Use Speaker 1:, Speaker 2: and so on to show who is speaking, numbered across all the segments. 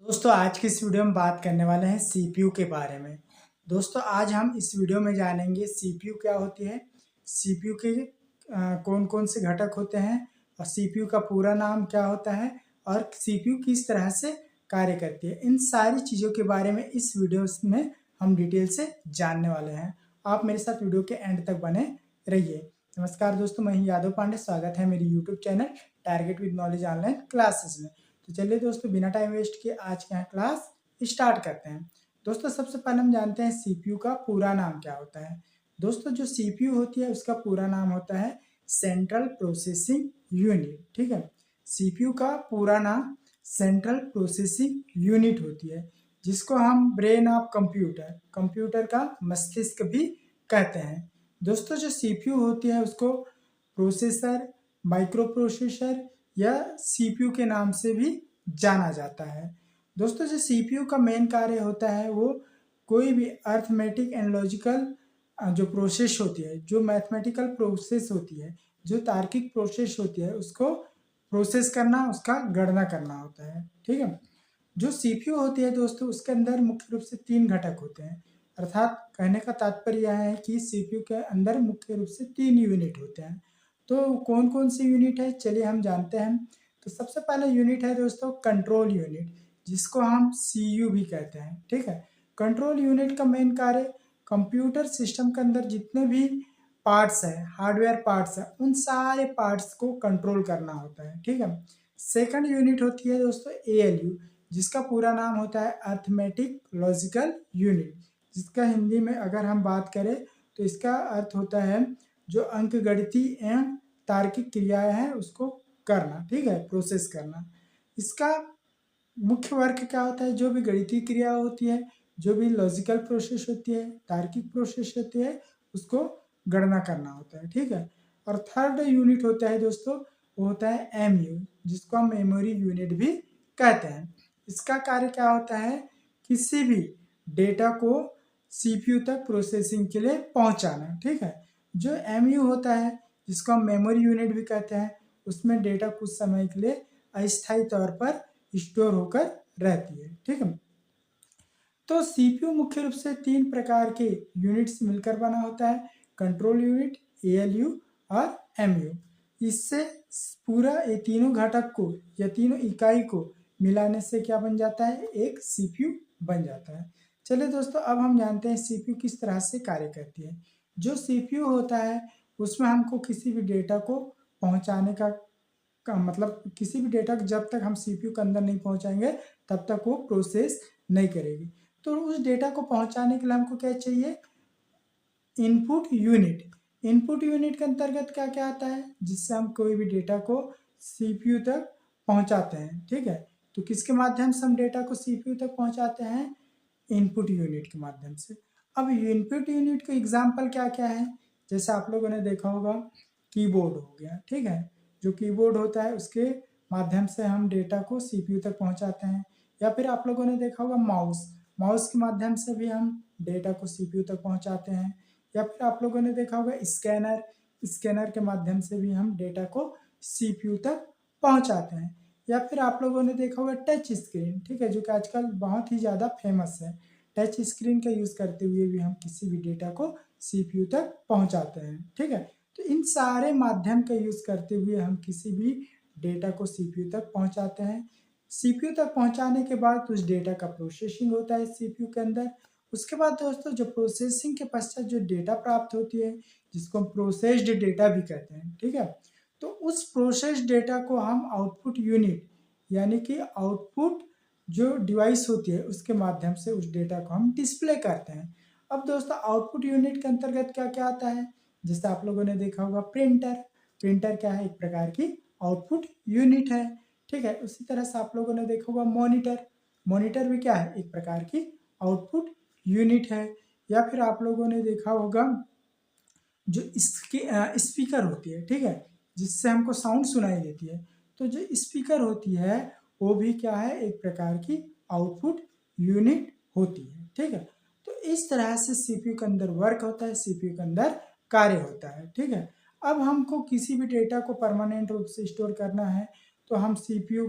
Speaker 1: दोस्तों आज की इस वीडियो में बात करने वाले हैं सीपीयू के बारे में। दोस्तों आज हम इस वीडियो में जानेंगे सीपीयू क्या होती है, सीपीयू के कौन कौन से घटक होते हैं और सीपीयू का पूरा नाम क्या होता है और सीपीयू किस तरह से कार्य करती है। इन सारी चीज़ों के बारे में इस वीडियो में हम डिटेल से जानने वाले हैं। आप मेरे साथ वीडियो के एंड तक बने रहिए। नमस्कार दोस्तों, मैं यादव पांडे, स्वागत है मेरे YouTube channel target with knowledge online classes में। तो चलिए दोस्तों, बिना टाइम वेस्ट किए आज का क्लास स्टार्ट करते हैं। दोस्तों सबसे पहले हम जानते हैं सीपीयू का पूरा नाम क्या होता है। दोस्तों जो सीपीयू होती है उसका पूरा नाम होता है सेंट्रल प्रोसेसिंग यूनिट। ठीक है, सीपीयू का पूरा नाम सेंट्रल प्रोसेसिंग यूनिट होती है, जिसको हम ब्रेन ऑफ कंप्यूटर, कंप्यूटर का मस्तिष्क भी कहते हैं। दोस्तों जो सीपीयू होती है उसको प्रोसेसर, माइक्रो प्रोसेसर या सीपीयू के नाम से भी जाना जाता है। दोस्तों जो सीपीयू का मेन कार्य होता है वो कोई भी अर्थमेटिक एंड लॉजिकल जो प्रोसेस होती है, जो मैथमेटिकल प्रोसेस होती है, जो तार्किक प्रोसेस होती है, उसको प्रोसेस करना, उसका गणना करना होता है। ठीक है, जो सीपीयू होती है दोस्तों उसके अंदर मुख्य रूप से 3 घटक होते हैं। अर्थात कहने का तात्पर्य यह है कि सीपीयू के अंदर मुख्य रूप से 3 यूनिट होते हैं। तो कौन कौन सी यूनिट है चलिए हम जानते हैं। तो सबसे पहला यूनिट है दोस्तों कंट्रोल यूनिट, जिसको हम सीयू भी कहते हैं। ठीक है, कंट्रोल यूनिट का मेन कार्य कंप्यूटर सिस्टम के अंदर जितने भी पार्ट्स हैं, हार्डवेयर पार्ट्स हैं, उन सारे पार्ट्स को कंट्रोल करना होता है। ठीक है, सेकंड यूनिट होती है दोस्तों एएलयू, जिसका पूरा नाम होता है अर्थमेटिक लॉजिकल यूनिट, जिसका हिंदी में अगर हम बात करें तो इसका अर्थ होता है जो अंकगणितीय एवं तार्किक क्रियाएं हैं उसको करना। ठीक है, प्रोसेस करना। इसका मुख्य वर्ग क्या होता है, जो भी गणितीय क्रिया होती है, जो भी लॉजिकल प्रोसेस होती है, तार्किक प्रोसेस होती है, उसको गणना करना होता है। ठीक है, और थर्ड यूनिट होता है दोस्तों वो होता है एमयू, जिसको हम मेमोरी यूनिट भी कहते हैं। इसका कार्य क्या होता है, किसी भी डेटा को सीपीयू तक प्रोसेसिंग के लिए पहुंचाना। ठीक है, जो एमयू होता है जिसको हम मेमोरी यूनिट भी कहते हैं, उसमें डेटा कुछ समय के लिए अस्थायी तौर पर स्टोर होकर रहती है। ठीक है, तो सीपीयू मुख्य रूप से 3 प्रकार के यूनिट से मिलकर बना होता है, कंट्रोल यूनिट, एएलयू और एमयू। इससे पूरा ये तीनों घटक को या तीनों इकाई को मिलाने से क्या बन जाता है, एक सीपीयू बन जाता है। चलिए दोस्तों, अब हम जानते हैं सीपीयू किस तरह से कार्य करती है। जो सीपीयू होता है उसमें हमको किसी भी डेटा को पहुंचाने का मतलब किसी भी डेटा को जब तक हम सीपीयू के अंदर नहीं पहुंचाएंगे तब तक वो प्रोसेस नहीं करेगी। तो उस डेटा को पहुंचाने के लिए हमको क्या चाहिए, इनपुट यूनिट। इनपुट यूनिट के अंतर्गत क्या क्या आता है, जिससे हम कोई भी डेटा को सीपीयू तक पहुंचाते हैं। ठीक है, तो किसके माध्यम से हम डेटा को सीपीयू तक पहुंचाते हैं, इनपुट यूनिट के माध्यम से। अब इनपुट यूनिट का एग्जाम्पल क्या क्या है, जैसे आप लोगों ने देखा होगा कीबोर्ड हो गया। ठीक है, जो कीबोर्ड होता है उसके माध्यम से हम डेटा को सीपीयू तक पहुंचाते हैं। या फिर आप लोगों ने देखा होगा माउस, माउस के माध्यम से भी हम डेटा को सीपीयू तक पहुंचाते हैं। या फिर आप लोगों ने देखा होगा स्कैनर, स्कैनर के माध्यम से भी हम डेटा को सीपीयू तक पहुंचाते हैं। या फिर आप लोगों ने देखा होगा टच स्क्रीन। ठीक है, जो कि आजकल बहुत ही ज़्यादा फेमस है। टच स्क्रीन का यूज़ करते हुए भी हम किसी भी डेटा को सीपीयू तक पहुंचाते हैं। ठीक है, तो इन सारे माध्यम का यूज़ करते हुए हम किसी भी डेटा को सीपीयू तक पहुंचाते हैं। सीपीयू तक पहुंचाने के बाद उस डेटा का प्रोसेसिंग होता है सीपीयू के अंदर। उसके बाद दोस्तों जो प्रोसेसिंग के पश्चात जो डेटा प्राप्त होती है, जिसको हम प्रोसेस्ड डेटा भी कहते हैं। ठीक है, तो उस प्रोसेस डेटा को हम आउटपुट यूनिट यानी कि आउटपुट जो डिवाइस होती है उसके माध्यम से उस डेटा को हम डिस्प्ले करते हैं। अब दोस्तों आउटपुट यूनिट के अंतर्गत क्या क्या आता है, जैसे आप लोगों ने देखा होगा प्रिंटर। प्रिंटर क्या है, एक प्रकार की आउटपुट यूनिट है। ठीक है, उसी तरह से आप लोगों ने देखा होगा मॉनिटर। मॉनिटर भी क्या है, एक प्रकार की आउटपुट यूनिट है। या फिर आप लोगों ने देखा होगा जो इसकी स्पीकर होती है। ठीक है, जिससे हमको साउंड सुनाई देती है। तो जो स्पीकर होती है वो भी क्या है, एक प्रकार की आउटपुट यूनिट होती है। ठीक है, तो इस तरह से सीपीयू के अंदर वर्क होता है, सीपीयू के अंदर कार्य होता है। ठीक है, अब हमको किसी भी डेटा को परमानेंट रूप से स्टोर करना है तो हम सीपीयू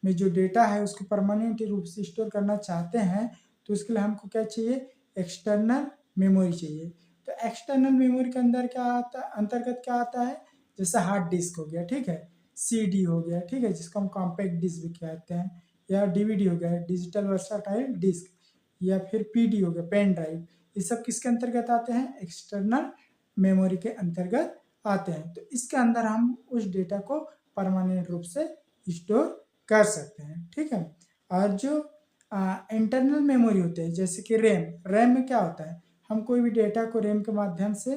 Speaker 1: में जो डेटा है उसको परमानेंट रूप से स्टोर करना चाहते हैं तो उसके लिए हमको क्या चाहिए, एक्सटर्नल मेमोरी चाहिए। तो एक्सटर्नल मेमोरी के अंदर क्या आता अंतर्गत क्या आता है, जैसे हार्ड डिस्क हो गया, ठीक है, सीडी हो गया, ठीक है, जिसको हम कॉम्पैक्ट डिस्क भी कहते हैं, या डीवीडी हो गया, डिजिटल वर्साटाइल डिस्क, या फिर पीडी हो गया, पेन ड्राइव, ये सब किसके अंतर्गत आते हैं, एक्सटर्नल मेमोरी के अंतर्गत आते हैं। तो इसके अंदर हम उस डेटा को परमानेंट रूप से स्टोर कर सकते हैं, ठीक है। और जो इंटरनल मेमोरी होते हैं जैसे कि रैम, रैम में क्या होता है, हम कोई भी डेटा को रैम के माध्यम से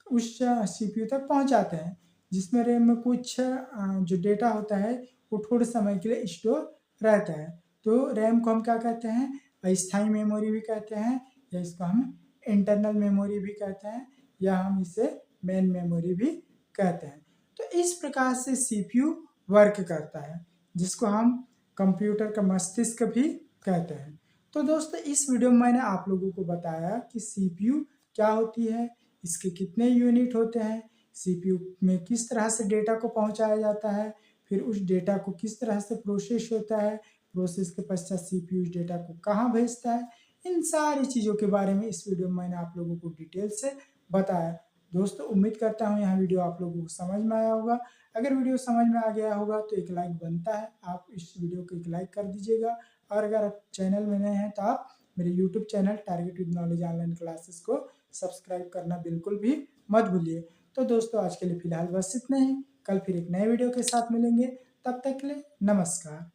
Speaker 1: उस सीपीयू तक पहुंचाते हैं, जिसमें रैम में कुछ जो डेटा होता है वो थोड़े समय के लिए स्टोर रहता है। तो रैम को हम क्या कहते हैं, अस्थायी मेमोरी भी कहते हैं, या इसको हम इंटरनल मेमोरी भी कहते हैं, या हम इसे मेन मेमोरी भी कहते हैं। तो इस प्रकार से सीपीयू वर्क करता है, जिसको हम कंप्यूटर का मस्तिष्क भी कहते हैं। तो दोस्तों इस वीडियो में मैंने आप लोगों को बताया कि सीपीयू क्या होती है, इसके कितने यूनिट होते हैं, सीपीयू में किस तरह से डेटा को पहुंचाया जाता है, फिर उस डेटा को किस तरह से प्रोसेस होता है, प्रोसेस के पश्चात सीपीयू उस डेटा को कहाँ भेजता है। इन सारी चीज़ों के बारे में इस वीडियो में मैंने आप लोगों को डिटेल से बताया। दोस्तों उम्मीद करता हूँ यह वीडियो आप लोगों को समझ में आया होगा। अगर वीडियो समझ में आ गया होगा तो एक लाइक बनता है, आप इस वीडियो को एक लाइक कर दीजिएगा। और अगर आप चैनल में नए हैं तो आप मेरे YouTube channel target with knowledge online classes को सब्सक्राइब करना बिल्कुल भी मत भूलिए। तो दोस्तों आज के लिए फिलहाल बस इतना ही, कल फिर एक नए वीडियो के साथ मिलेंगे, तब तक के लिए नमस्कार।